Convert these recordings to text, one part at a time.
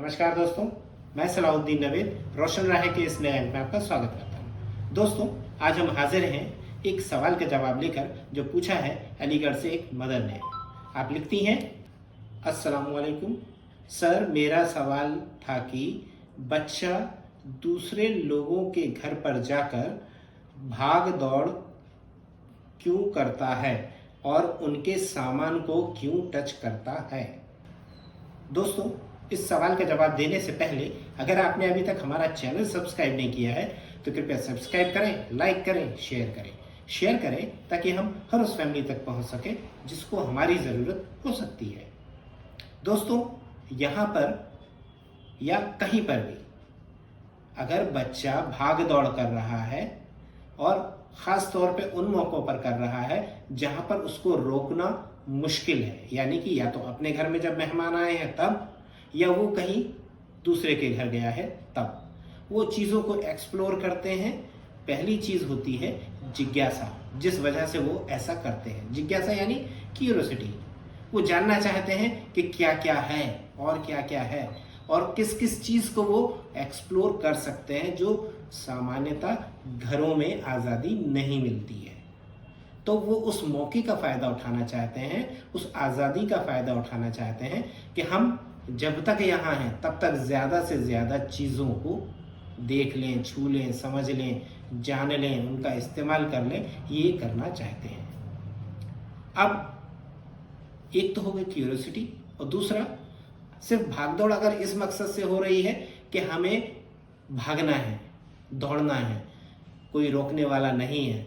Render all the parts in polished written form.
नमस्कार दोस्तों, मैं सलाउद्दीन नवीद रोशन राहे के इस नए अंक में आपका स्वागत करता हूं। दोस्तों, आज हम हाजिर हैं एक सवाल का जवाब लेकर जो पूछा है अलीगढ़ से एक मदर ने। आप लिखती हैं, अस्सलामुअलैकुम सर, मेरा सवाल था कि बच्चा दूसरे लोगों के घर पर जाकर भाग दौड़ क्यों करता है और उनके सामान को क्यों टच करता है। दोस्तों, इस सवाल का जवाब देने से पहले अगर आपने अभी तक हमारा चैनल सब्सक्राइब नहीं किया है तो कृपया सब्सक्राइब करें, लाइक करें, शेयर करें ताकि हम हर उस फैमिली तक पहुंच सके जिसको हमारी ज़रूरत हो सकती है। दोस्तों, यहाँ पर या कहीं पर भी अगर बच्चा भाग दौड़ कर रहा है और ख़ास तौर पे उन मौक़ों पर कर रहा है जहाँ पर उसको रोकना मुश्किल है, यानी कि या तो अपने घर में जब मेहमान आए हैं तब, या वो कहीं दूसरे के घर गया है तब, वो चीज़ों को एक्सप्लोर करते हैं। पहली चीज़ होती है जिज्ञासा, जिस वजह से वो ऐसा करते हैं। जिज्ञासा यानी क्यूरियोसिटी। वो जानना चाहते हैं कि क्या क्या है और क्या क्या है और किस किस चीज़ को वो एक्सप्लोर कर सकते हैं जो सामान्यतः घरों में आज़ादी नहीं मिलती है। तो वो उस मौके का फ़ायदा उठाना चाहते हैं, उस आज़ादी का फ़ायदा उठाना चाहते हैं कि हम जब तक यहाँ हैं तब तक ज़्यादा से ज़्यादा चीज़ों को देख लें, छू लें, समझ लें, जान लें, उनका इस्तेमाल कर लें, ये करना चाहते हैं। अब एक तो हो गई क्यूरियोसिटी और दूसरा सिर्फ भागदौड़ अगर इस मकसद से हो रही है कि हमें भागना है, दौड़ना है, कोई रोकने वाला नहीं है,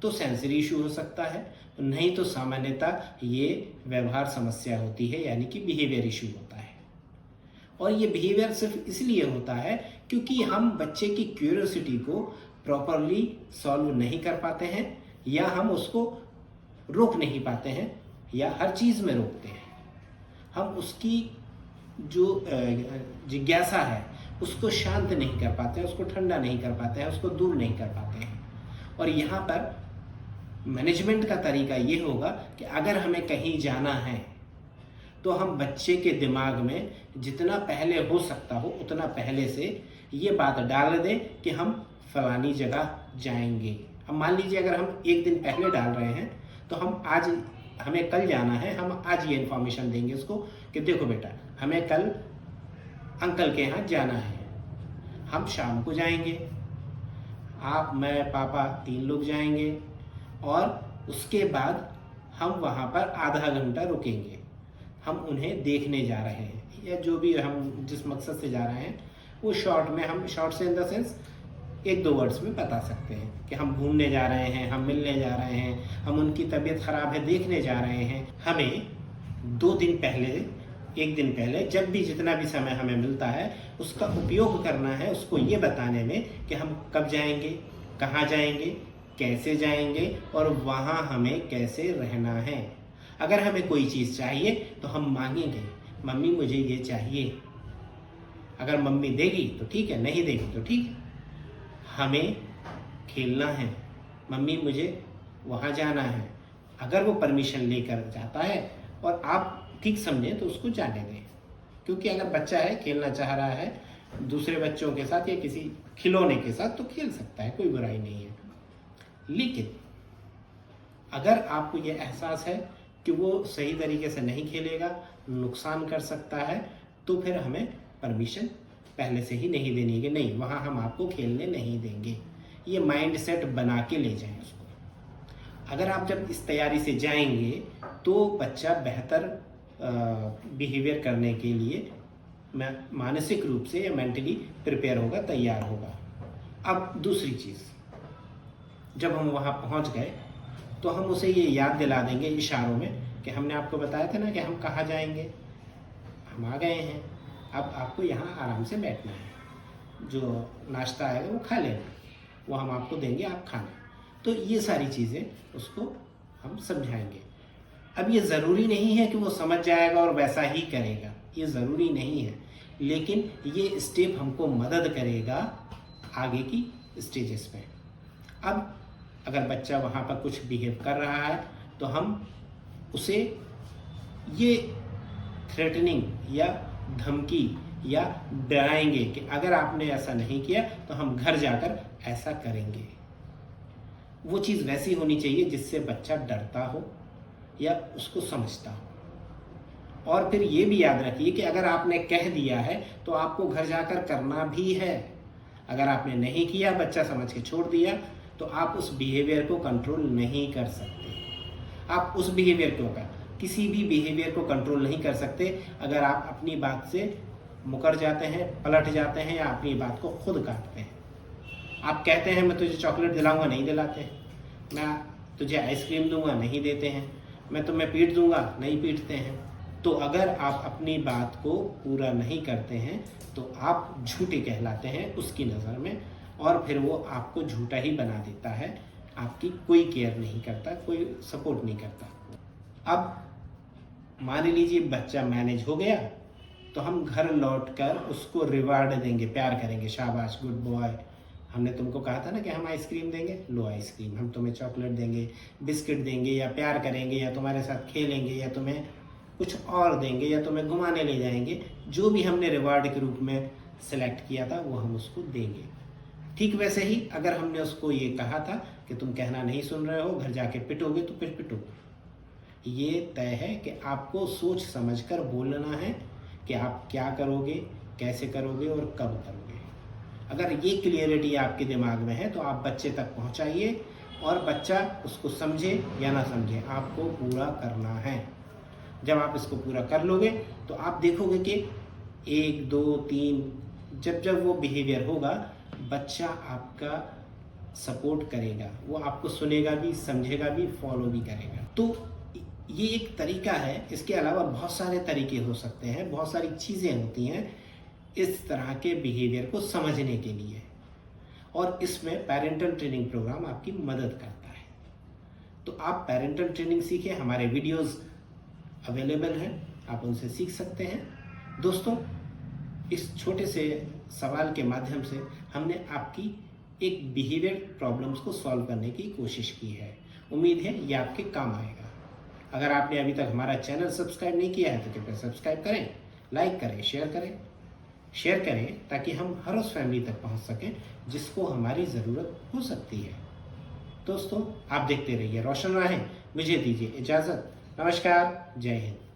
तो सेंसरी इशू हो सकता है, नहीं तो सामान्यतः ये व्यवहार समस्या होती है, यानी कि बिहेवियर इशू होता है। और ये बिहेवियर सिर्फ इसलिए होता है क्योंकि हम बच्चे की क्यूरियोसिटी को प्रॉपरली सॉल्व नहीं कर पाते हैं, या हम उसको रोक नहीं पाते हैं, या हर चीज़ में रोकते हैं। हम उसकी जो जिज्ञासा है उसको शांत नहीं कर पाते हैं, उसको ठंडा नहीं कर पाते हैं, उसको दूर नहीं कर पाते हैं। और यहाँ पर मैनेजमेंट का तरीका ये होगा कि अगर हमें कहीं जाना है तो हम बच्चे के दिमाग में जितना पहले हो सकता हो उतना पहले से ये बात डाल दें कि हम फलानी जगह जाएंगे। अब मान लीजिए अगर हम एक दिन पहले डाल रहे हैं तो हम आज, हमें कल जाना है, हम आज ये इन्फॉर्मेशन देंगे उसको कि देखो बेटा, हमें कल अंकल के यहाँ जाना है, हम शाम को जाएंगे, आप, मैं, पापा 3 लोग जाएंगे और उसके बाद हम वहाँ पर आधा घंटा रुकेंगे। हम उन्हें देखने जा रहे हैं, या जो भी हम जिस मकसद से जा रहे हैं वो शॉर्ट में, हम शॉर्ट से इन द सेंस 1-2 वर्ड्स में बता सकते हैं कि हम घूमने जा रहे हैं, हम मिलने जा रहे हैं, हम उनकी तबीयत ख़राब है देखने जा रहे हैं। हमें 2 दिन पहले, 1 दिन पहले, जब भी जितना भी समय हमें मिलता है उसका उपयोग करना है उसको ये बताने में कि हम कब जाएंगे, कहाँ जाएंगे, कैसे जाएंगे और वहाँ हमें कैसे रहना है। अगर हमें कोई चीज़ चाहिए तो हम मांगेंगे, मम्मी मुझे ये चाहिए। अगर मम्मी देगी तो ठीक है, नहीं देगी तो ठीक है। हमें खेलना है, मम्मी मुझे वहाँ जाना है। अगर वो परमिशन लेकर जाता है और आप ठीक समझें तो उसको जाने दें, क्योंकि अगर बच्चा है, खेलना चाह रहा है दूसरे बच्चों के साथ या किसी खिलौने के साथ तो खेल सकता है, कोई बुराई नहीं है। लेकिन अगर आपको ये एहसास है कि वो सही तरीके से नहीं खेलेगा, नुकसान कर सकता है, तो फिर हमें परमिशन पहले से ही नहीं देनी है कि नहीं, वहाँ हम आपको खेलने नहीं देंगे। ये माइंड सेट बना के ले जाएं उसको। अगर आप जब इस तैयारी से जाएंगे तो बच्चा बेहतर बिहेवियर करने के लिए मानसिक रूप से या मेंटली प्रिपेयर होगा, तैयार होगा। अब दूसरी चीज़, जब हम वहाँ पहुँच गए तो हम उसे ये याद दिला देंगे इशारों में कि हमने आपको बताया था ना कि हम कहाँ जाएंगे, हम आ गए हैं, अब आपको यहाँ आराम से बैठना है, जो नाश्ता आएगा वो खा लेना, वो हम आपको देंगे, आप खाना। तो ये सारी चीज़ें उसको हम समझाएंगे। अब ये ज़रूरी नहीं है कि वो समझ जाएगा और वैसा ही करेगा, ये ज़रूरी नहीं है, लेकिन ये स्टेप हमको मदद करेगा आगे की स्टेजेस में। अब अगर बच्चा वहाँ पर कुछ बिहेव कर रहा है तो हम उसे ये थ्रेटनिंग या धमकी या डराएंगे कि अगर आपने ऐसा नहीं किया तो हम घर जाकर ऐसा करेंगे। वो चीज़ वैसी होनी चाहिए जिससे बच्चा डरता हो या उसको समझता हो। और फिर ये भी याद रखिए कि अगर आपने कह दिया है तो आपको घर जाकर करना भी है। अगर आपने नहीं किया, बच्चा समझ के छोड़ दिया, तो आप उस बिहेवियर को कंट्रोल नहीं कर सकते। आप उस बिहेवियर को किसी भी बिहेवियर को कंट्रोल नहीं कर सकते अगर आप अपनी बात से मुकर जाते हैं, पलट जाते हैं या अपनी बात को खुद काटते हैं। आप कहते हैं मैं तुझे चॉकलेट दिलाऊंगा, नहीं दिलाते हैं। मैं तुझे आइसक्रीम दूंगा, नहीं देते हैं। मैं तुम्हें पीट दूंगा, नहीं पीटते हैं। तो अगर आप अपनी बात को पूरा नहीं करते हैं तो आप झूठे कहलाते हैं उसकी नज़र में, और फिर वो आपको झूठा ही बना देता है। आपकी कोई केयर नहीं करता, कोई सपोर्ट नहीं करता। अब मान लीजिए बच्चा मैनेज हो गया, तो हम घर लौटकर उसको रिवार्ड देंगे, प्यार करेंगे, शाबाश गुड बॉय, हमने तुमको कहा था ना कि हम आइसक्रीम देंगे, लो आइसक्रीम, हम तुम्हें चॉकलेट देंगे, बिस्किट देंगे, या प्यार करेंगे, या तुम्हारे साथ खेलेंगे, या तुम्हें कुछ और देंगे, या तुम्हें घुमाने ले जाएंगे। जो भी हमने रिवार्ड के रूप में सेलेक्ट किया था वो हम उसको देंगे। ठीक वैसे ही अगर हमने उसको ये कहा था कि तुम कहना नहीं सुन रहे हो, घर जाके पिटोगे, तो फिर पिटो। ये तय है कि आपको सोच समझकर बोलना है कि आप क्या करोगे, कैसे करोगे और कब करोगे। अगर ये क्लियरिटी आपके दिमाग में है तो आप बच्चे तक पहुंचाइए, और बच्चा उसको समझे या ना समझे, आपको पूरा करना है। जब आप इसको पूरा कर लोगे तो आप देखोगे कि 1, 2, 3 जब वो बिहेवियर होगा, बच्चा आपका सपोर्ट करेगा, वो आपको सुनेगा भी, समझेगा भी, फॉलो भी करेगा। तो ये एक तरीका है। इसके अलावा बहुत सारे तरीके हो सकते हैं, बहुत सारी चीज़ें होती हैं इस तरह के बिहेवियर को समझने के लिए, और इसमें पेरेंटल ट्रेनिंग प्रोग्राम आपकी मदद करता है। तो आप पेरेंटल ट्रेनिंग सीखें, हमारे वीडियोस अवेलेबल हैं, आप उनसे सीख सकते हैं। दोस्तों, इस छोटे से सवाल के माध्यम से हमने आपकी एक बिहेवियर प्रॉब्लम्स को सॉल्व करने की कोशिश की है। उम्मीद है ये आपके काम आएगा। अगर आपने अभी तक हमारा चैनल सब्सक्राइब नहीं किया है तो कृपया सब्सक्राइब करें, लाइक करें, शेयर करें ताकि हम हर उस फैमिली तक पहुंच सकें जिसको हमारी ज़रूरत हो सकती है। दोस्तों, आप देखते रहिए रोशन राहें। मुझे दीजिए इजाज़त। नमस्कार, जय हिंद।